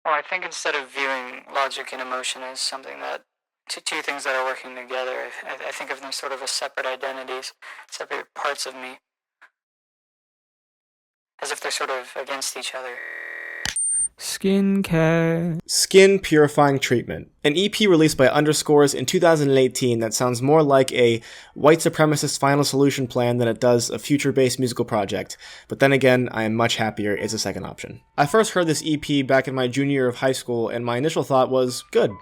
Well, I think instead of viewing logic and emotion as something that two things that are working together, I think of them sort of as separate identities, separate parts of me, as if they're sort of against each other. Skincare. Skin Purifying Treatment, an EP released by Underscores in 2018 that sounds more like a white supremacist final solution plan than it does a future-based musical project, but then again, I am much happier it's a second option. I first heard this EP back in my junior year of high school, and my initial thought was, good.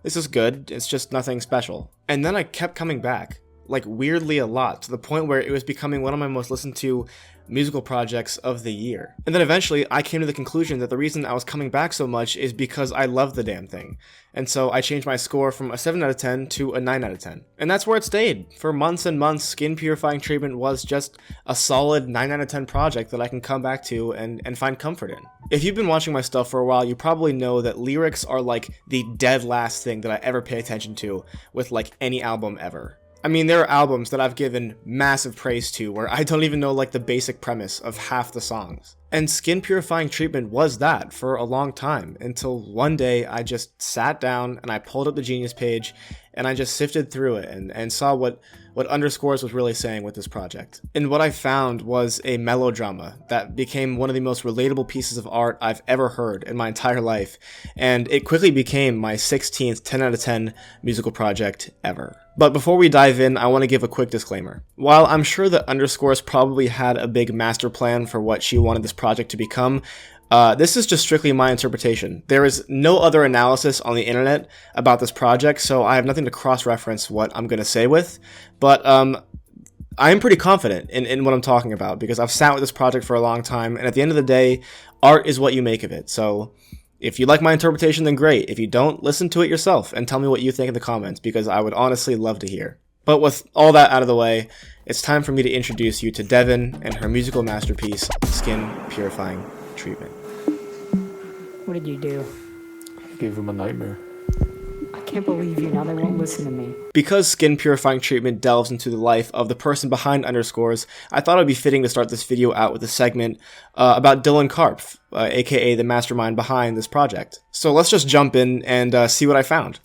This is good, it's just nothing special. And then I kept coming back, like weirdly a lot, to the point where it was becoming one of my most listened to musical projects of the year. And then eventually I came to the conclusion that the reason I was coming back so much is because I love the damn thing. And so I changed my score from a 7 out of 10 to a 9 out of 10. And that's where it stayed. For months and months, Skin Purifying Treatment was just a solid 9 out of 10 project that I can come back to and find comfort in. If you've been watching my stuff for a while, you probably know that lyrics are like the dead last thing that I ever pay attention to with like any album ever. I mean, there are albums that I've given massive praise to where I don't even know like the basic premise of half the songs. And Skin Purifying Treatment was that for a long time, until one day I just sat down and I pulled up the Genius page and I just sifted through it and saw what Underscores was really saying with this project. And what I found was a melodrama that became one of the most relatable pieces of art I've ever heard in my entire life, and it quickly became my 16th 10 out of 10 musical project ever. But before we dive in, I want to give a quick disclaimer. While I'm sure that Underscores probably had a big master plan for what she wanted this project to become, this is just strictly my interpretation. There is no other analysis on the internet about this project, so I have nothing to cross-reference what I'm going to say with, but I am pretty confident in what I'm talking about, because I've sat with this project for a long time, and at the end of the day, art is what you make of it. So if you like my interpretation, then great. If you don't, listen to it yourself and tell me what you think in the comments, because I would honestly love to hear. But with all that out of the way, it's time for me to introduce you to Devin and her musical masterpiece, Skin Purifying Treatment. What did you do? I gave him a nightmare. I can't believe you. Now they won't listen to me. Because Skin Purifying Treatment delves into the life of the person behind Underscores, I thought it would be fitting to start this video out with a segment about Dylan Karpf, aka the mastermind behind this project. So let's just jump in and see what I found.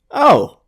Oh,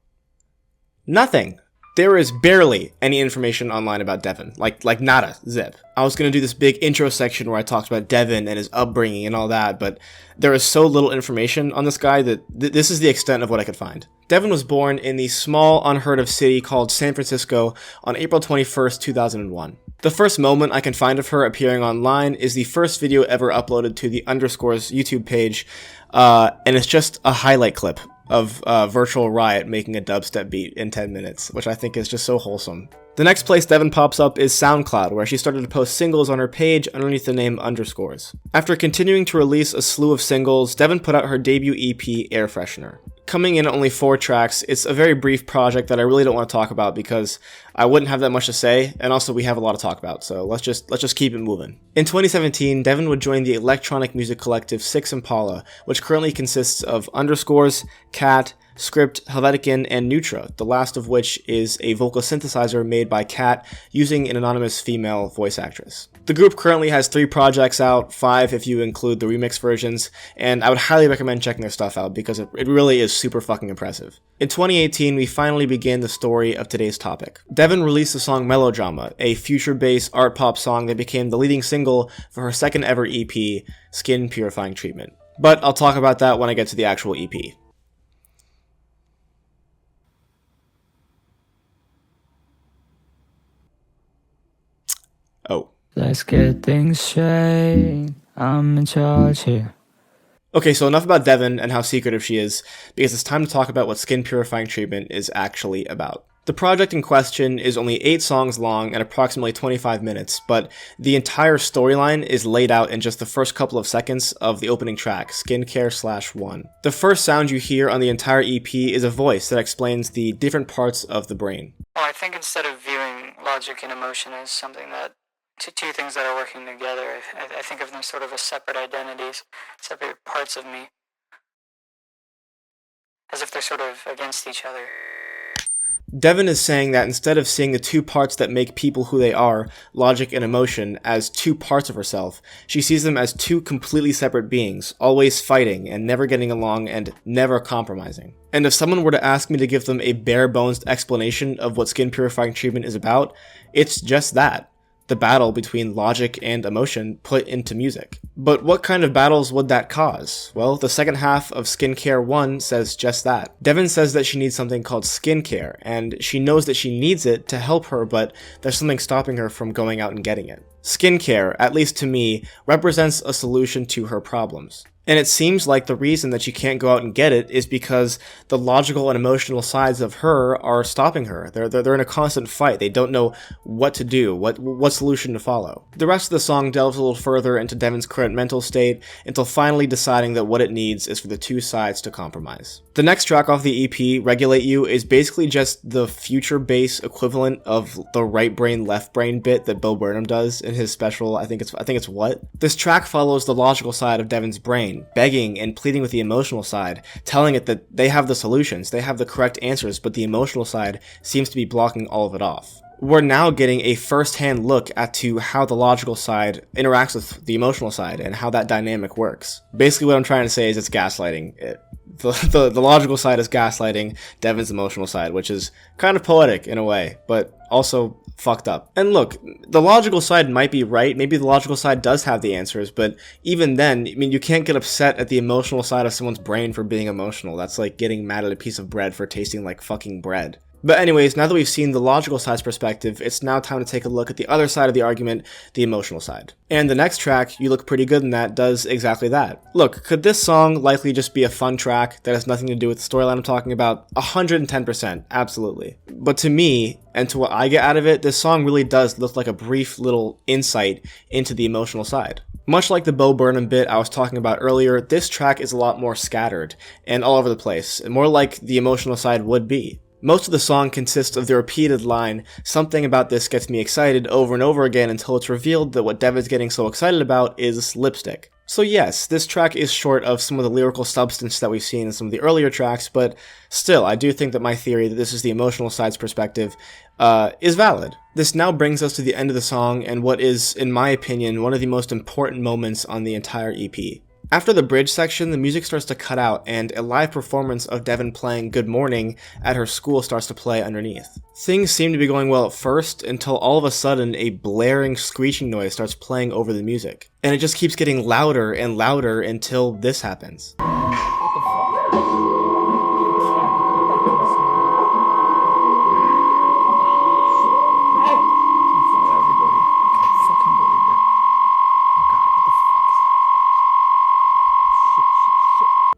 nothing. There is barely any information online about Devin, like nada, zip. I was going to do this big intro section where I talked about Devin and his upbringing and all that, but there is so little information on this guy that this is the extent of what I could find. Devin was born in the small, unheard of city called San Francisco on April 21st, 2001. The first moment I can find of her appearing online is the first video ever uploaded to the Underscores YouTube page, and it's just a highlight clip of Virtual Riot making a dubstep beat in 10 minutes, which I think is just so wholesome. The next place Devin pops up is SoundCloud, where she started to post singles on her page underneath the name Underscores. After continuing to release a slew of singles, Devin put out her debut EP, Air Freshener. Coming in at only 4 tracks, it's a very brief project that I really don't want to talk about because I wouldn't have that much to say, and also we have a lot to talk about, so let's just keep it moving. In 2017, Devin would join the electronic music collective Six Impala, which currently consists of Underscores, Cat, Script, Helvetican, and Neutra, the last of which is a vocal synthesizer made by Cat using an anonymous female voice actress. The group currently has 3 projects out, 5 if you include the remix versions, and I would highly recommend checking their stuff out because it really is super fucking impressive. In 2018, we finally begin the story of today's topic. Devin released the song Melodrama, a future-based art pop song that became the leading single for her second ever EP, Skin Purifying Treatment. But I'll talk about that when I get to the actual EP. Oh. Let's get things straight. I'm in charge here. Okay, so enough about Devin and how secretive she is, because it's time to talk about what Skin Purifying Treatment is actually about. The project in question is only 8 songs long and approximately 25 minutes, but the entire storyline is laid out in just the first couple of seconds of the opening track, Skincare/1. The first sound you hear on the entire EP is a voice that explains the different parts of the brain. Well, I think instead of viewing logic and emotion as something that two things that are working together, I think of them sort of as separate identities, separate parts of me, as if they're sort of against each other. Devin is saying that instead of seeing the two parts that make people who they are, logic and emotion, as two parts of herself, she sees them as two completely separate beings, always fighting and never getting along and never compromising. And if someone were to ask me to give them a bare-bones explanation of what skin purifying treatment is about, it's just that. The battle between logic and emotion put into music. But what kind of battles would that cause? Well, the second half of Skincare 1 says just that. Devin says that she needs something called skincare, and she knows that she needs it to help her, but there's something stopping her from going out and getting it. Skincare, at least to me, represents a solution to her problems. And it seems like the reason that she can't go out and get it is because the logical and emotional sides of her are stopping her. They're in a constant fight. They don't know what to do, what solution to follow. The rest of the song delves a little further into Devin's current mental state until finally deciding that what it needs is for the two sides to compromise. The next track off the EP, Regulate You, is basically just the future bass equivalent of the right brain left brain bit that Bo Burnham does in his special, I think it's What? This track follows the logical side of Devin's brain, begging and pleading with the emotional side, telling it that they have the solutions, they have the correct answers, but the emotional side seems to be blocking all of it off. We're now getting a first-hand look to how the logical side interacts with the emotional side and how that dynamic works. Basically what I'm trying to say is it's gaslighting. The logical side is gaslighting Devin's emotional side, which is kind of poetic in a way, but also fucked up. And look, the logical side might be right, maybe the logical side does have the answers, but even then, I mean, you can't get upset at the emotional side of someone's brain for being emotional. That's like getting mad at a piece of bread for tasting like fucking bread. But anyways, now that we've seen the logical side's perspective, it's now time to take a look at the other side of the argument, the emotional side. And the next track, You Look Pretty Good in That, does exactly that. Look, could this song likely just be a fun track that has nothing to do with the storyline I'm talking about? 110%, absolutely. But to me, and to what I get out of it, this song really does look like a brief little insight into the emotional side. Much like the Bo Burnham bit I was talking about earlier, this track is a lot more scattered and all over the place, more like the emotional side would be. Most of the song consists of the repeated line, "Something about this gets me excited," over and over again until it's revealed that what Devin's getting so excited about is lipstick. So yes, this track is short of some of the lyrical substance that we've seen in some of the earlier tracks, but still, I do think that my theory that this is the emotional side's perspective is valid. This now brings us to the end of the song and what is, in my opinion, one of the most important moments on the entire EP. After the bridge section, the music starts to cut out, and a live performance of Devin playing Good Morning at her school starts to play underneath. Things seem to be going well at first, until all of a sudden a blaring screeching noise starts playing over the music. And it just keeps getting louder and louder until this happens.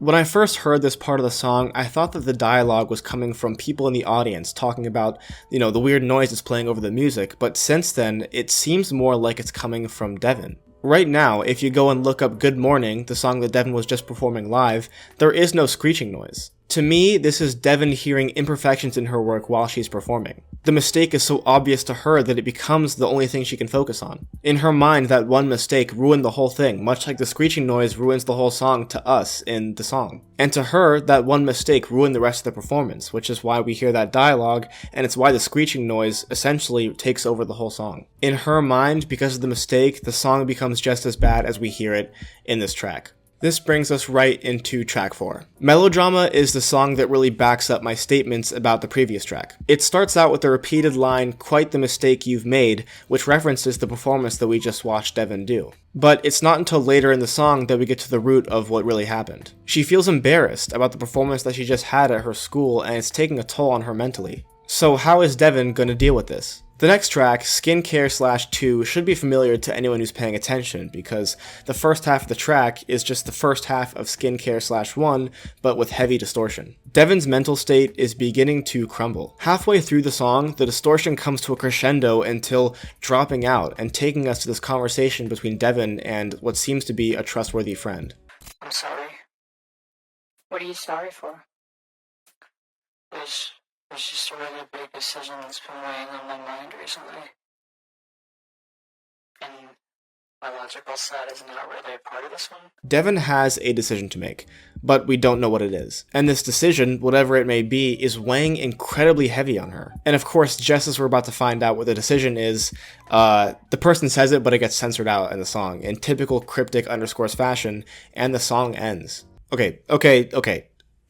When I first heard this part of the song, I thought that the dialogue was coming from people in the audience talking about, the weird noise that's playing over the music, but since then, it seems more like it's coming from Devin. Right now, if you go and look up Good Morning, the song that Devin was just performing live, there is no screeching noise. To me, this is Devin hearing imperfections in her work while she's performing. The mistake is so obvious to her that it becomes the only thing she can focus on. In her mind, that one mistake ruined the whole thing, much like the screeching noise ruins the whole song to us in the song. And to her, that one mistake ruined the rest of the performance, which is why we hear that dialogue, and it's why the screeching noise essentially takes over the whole song. In her mind, because of the mistake, the song becomes just as bad as we hear it in this track. This brings us right into track 4. Melodrama is the song that really backs up my statements about the previous track. It starts out with the repeated line, "Quite the mistake you've made," which references the performance that we just watched Devin do. But it's not until later in the song that we get to the root of what really happened. She feels embarrassed about the performance that she just had at her school, and it's taking a toll on her mentally. So how is Devin going to deal with this? The next track, Skincare/2, should be familiar to anyone who's paying attention, because the first half of the track is just the first half of Skincare/1, but with heavy distortion. Devin's mental state is beginning to crumble. Halfway through the song, the distortion comes to a crescendo until dropping out and taking us to this conversation between Devin and what seems to be a trustworthy friend. I'm sorry. What are you sorry for? There's just a really big decision that's been weighing on my mind recently. And my logical side is not really a part of this one. Devin has a decision to make, but we don't know what it is. And this decision, whatever it may be, is weighing incredibly heavy on her. And of course, just as we're about to find out what the decision is, the person says it, but it gets censored out in the song in typical cryptic underscores fashion, and the song ends. Okay.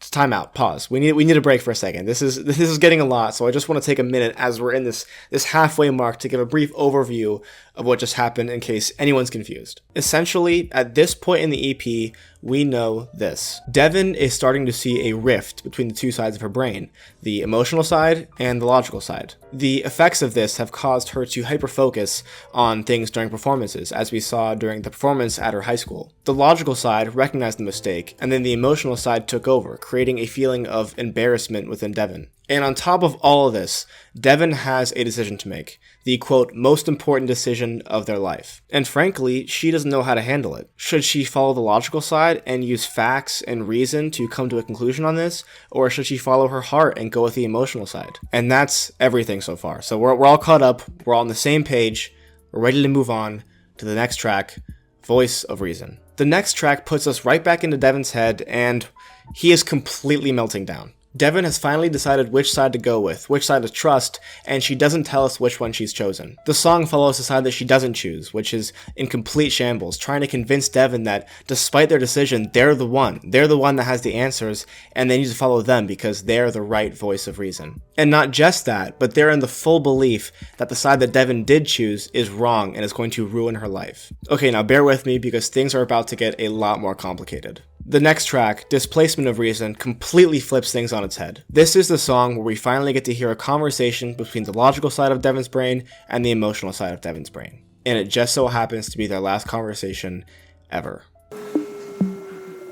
It's time out. Pause. We need a break for a second. This is getting a lot, so I just want to take a minute as we're in this halfway mark to give a brief overview of what just happened in case anyone's confused. Essentially, at this point in the EP, we know this. Devin is starting to see a rift between the two sides of her brain, the emotional side and the logical side. The effects of this have caused her to hyper-focus on things during performances, as we saw during the performance at her high school. The logical side recognized the mistake, and then the emotional side took over, creating a feeling of embarrassment within Devin. And on top of all of this, Devin has a decision to make. The, quote, most important decision of their life. And frankly, she doesn't know how to handle it. Should she follow the logical side and use facts and reason to come to a conclusion on this? Or should she follow her heart and go with the emotional side? And that's everything so far. So we're all caught up, we're all on the same page, we're ready to move on to the next track, Voice of Reason. The next track puts us right back into Devin's head, and he is completely melting down. Devin has finally decided which side to go with, which side to trust, and she doesn't tell us which one she's chosen. The song follows the side that she doesn't choose, which is in complete shambles, trying to convince Devin that despite their decision, they're the one that has the answers, and they need to follow them because they're the right voice of reason. And not just that, but they're in the full belief that the side that Devin did choose is wrong and is going to ruin her life. Okay, now bear with me because things are about to get a lot more complicated. The next track, Displacement of Reason, completely flips things on its head. This is the song where we finally get to hear a conversation between the logical side of Devin's brain and the emotional side of Devin's brain. And it just so happens to be their last conversation ever.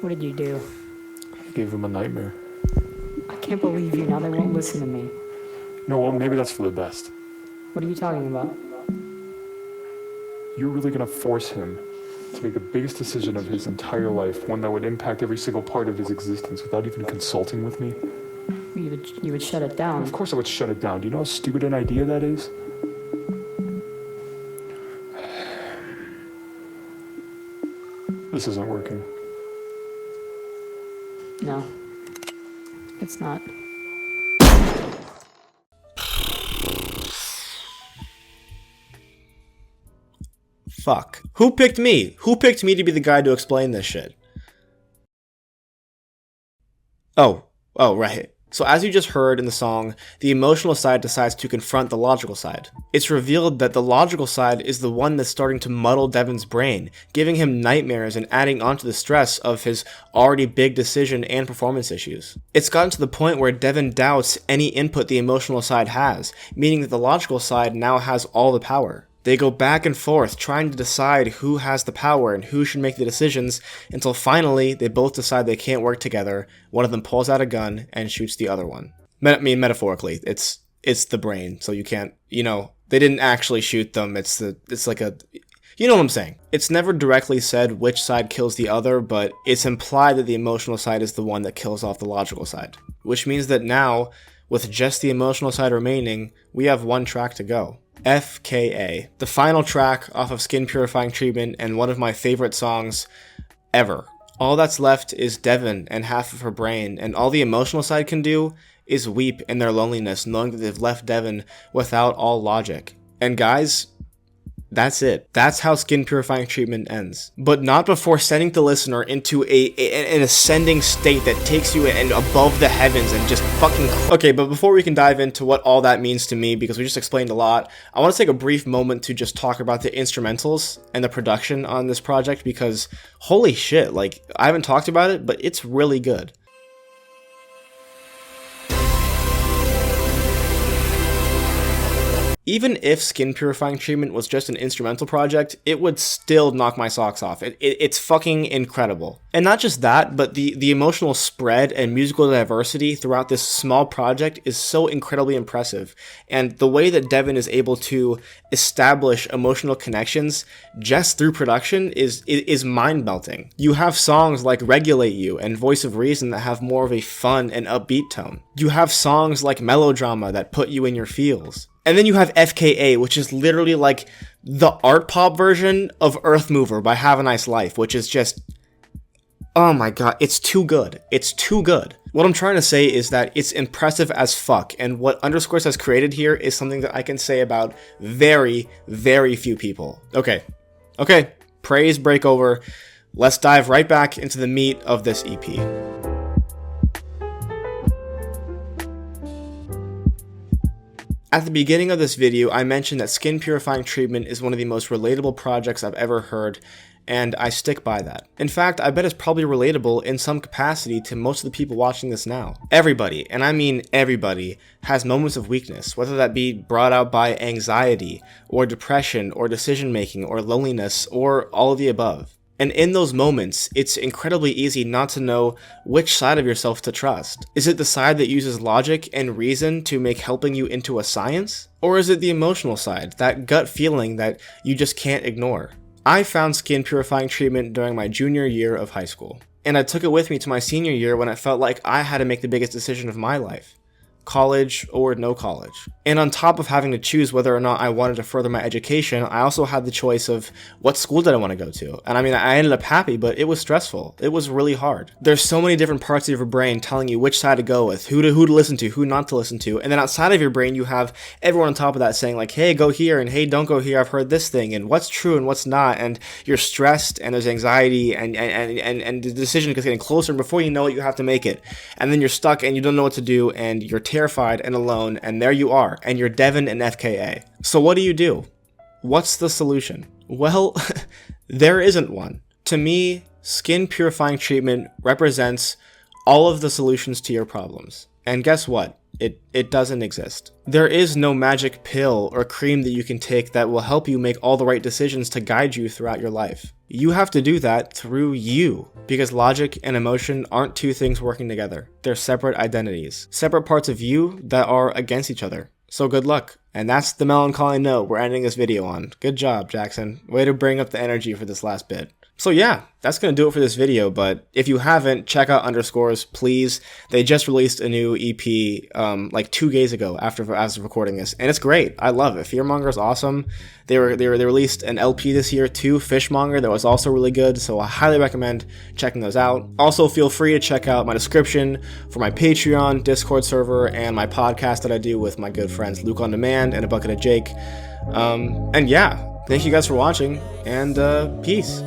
What did you do? I gave him a nightmare. I can't believe you. Now they won't listen to me. No, well, maybe that's for the best. What are you talking about? You're really gonna force him to make the biggest decision of his entire life, one that would impact every single part of his existence without even consulting with me? You would shut it down. Of course I would shut it down. Do you know how stupid an idea that is? This isn't working. No. It's not. Fuck. Who picked me? Who picked me to be the guy to explain this shit? Oh, right. So as you just heard in the song, the emotional side decides to confront the logical side. It's revealed that the logical side is the one that's starting to muddle Devin's brain, giving him nightmares and adding onto the stress of his already big decision and performance issues. It's gotten to the point where Devin doubts any input the emotional side has, meaning that the logical side now has all the power. They go back and forth trying to decide who has the power and who should make the decisions until finally they both decide they can't work together. One of them pulls out a gun and shoots the other one. Metaphorically, it's the brain, so you can't, they didn't actually shoot them. It's like a, you know what I'm saying. It's never directly said which side kills the other, but it's implied that the emotional side is the one that kills off the logical side, which means that now, with just the emotional side remaining, we have one track to go. FKA, the final track off of Skin Purifying Treatment and one of my favorite songs ever. All that's left is Devin and half of her brain, and all the emotional side can do is weep in their loneliness knowing that they've left Devin without all logic. And guys, that's it. That's how Skin Purifying Treatment ends. But not before sending the listener into an ascending state that takes you and above the heavens and just fucking... Okay, but before we can dive into what all that means to me, because we just explained a lot, I want to take a brief moment to just talk about the instrumentals and the production on this project, because holy shit, like, I haven't talked about it, but it's really good. Even if Skin Purifying Treatment was just an instrumental project, it would still knock my socks off. It's fucking incredible. And not just that, but the emotional spread and musical diversity throughout this small project is so incredibly impressive. And the way that Devin is able to establish emotional connections just through production is mind-melting. You have songs like Regulate You and Voice of Reason that have more of a fun and upbeat tone. You have songs like Melodrama that put you in your feels. And then you have FKA, which is literally like the art pop version of Earth Mover by Have a Nice Life, which is just, oh my god, it's too good. It's too good. What I'm trying to say is that it's impressive as fuck, and what Underscores has created here is something that I can say about very, very few people. Okay, praise break over. Let's dive right back into the meat of this EP. At the beginning of this video, I mentioned that skin purifying treatment is one of the most relatable projects I've ever heard, and I stick by that. In fact, I bet it's probably relatable in some capacity to most of the people watching this now. Everybody, and I mean everybody, has moments of weakness, whether that be brought out by anxiety, or depression, or decision making, or loneliness, or all of the above. And in those moments, it's incredibly easy not to know which side of yourself to trust. Is it the side that uses logic and reason to make helping you into a science? Or is it the emotional side, that gut feeling that you just can't ignore? I found skin purifying treatment during my junior year of high school, and I took it with me to my senior year when I felt like I had to make the biggest decision of my life. College or no college. And on top of having to choose whether or not I wanted to further my education, I also had the choice of what school did I want to go to. And I mean, I ended up happy, but it was stressful. It was really hard. There's so many different parts of your brain telling you which side to go with, who to listen to, who not to listen to. And then outside of your brain, you have everyone on top of that saying like, hey, go here, and hey, don't go here, I've heard this thing, and what's true and what's not. And you're stressed, and there's anxiety, and the decision is getting closer, and before you know it, you have to make it. And then you're stuck, and you don't know what to do, and you're terrified and alone, and there you are, and you're Devin and FKA. So what do? What's the solution? Well, there isn't one. To me, skin purifying treatment represents all of the solutions to your problems. And guess what? It doesn't exist. There is no magic pill or cream that you can take that will help you make all the right decisions to guide you throughout your life. You have to do that through you, because logic and emotion aren't two things working together. They're separate identities, separate parts of you that are against each other. So good luck. And that's the melancholy note we're ending this video on. Good job, Jackson. Way to bring up the energy for this last bit. So yeah, that's going to do it for this video, but if you haven't, check out Underscores, please. They just released a new EP like 2 days ago as of recording this, and it's great. I love it. Fearmonger is awesome. They released an LP this year too, Fishmonger, that was also really good, so I highly recommend checking those out. Also, feel free to check out my description for my Patreon, Discord server, and my podcast that I do with my good friends Luke on Demand and A Bucket of Jake. And yeah, thank you guys for watching, and peace.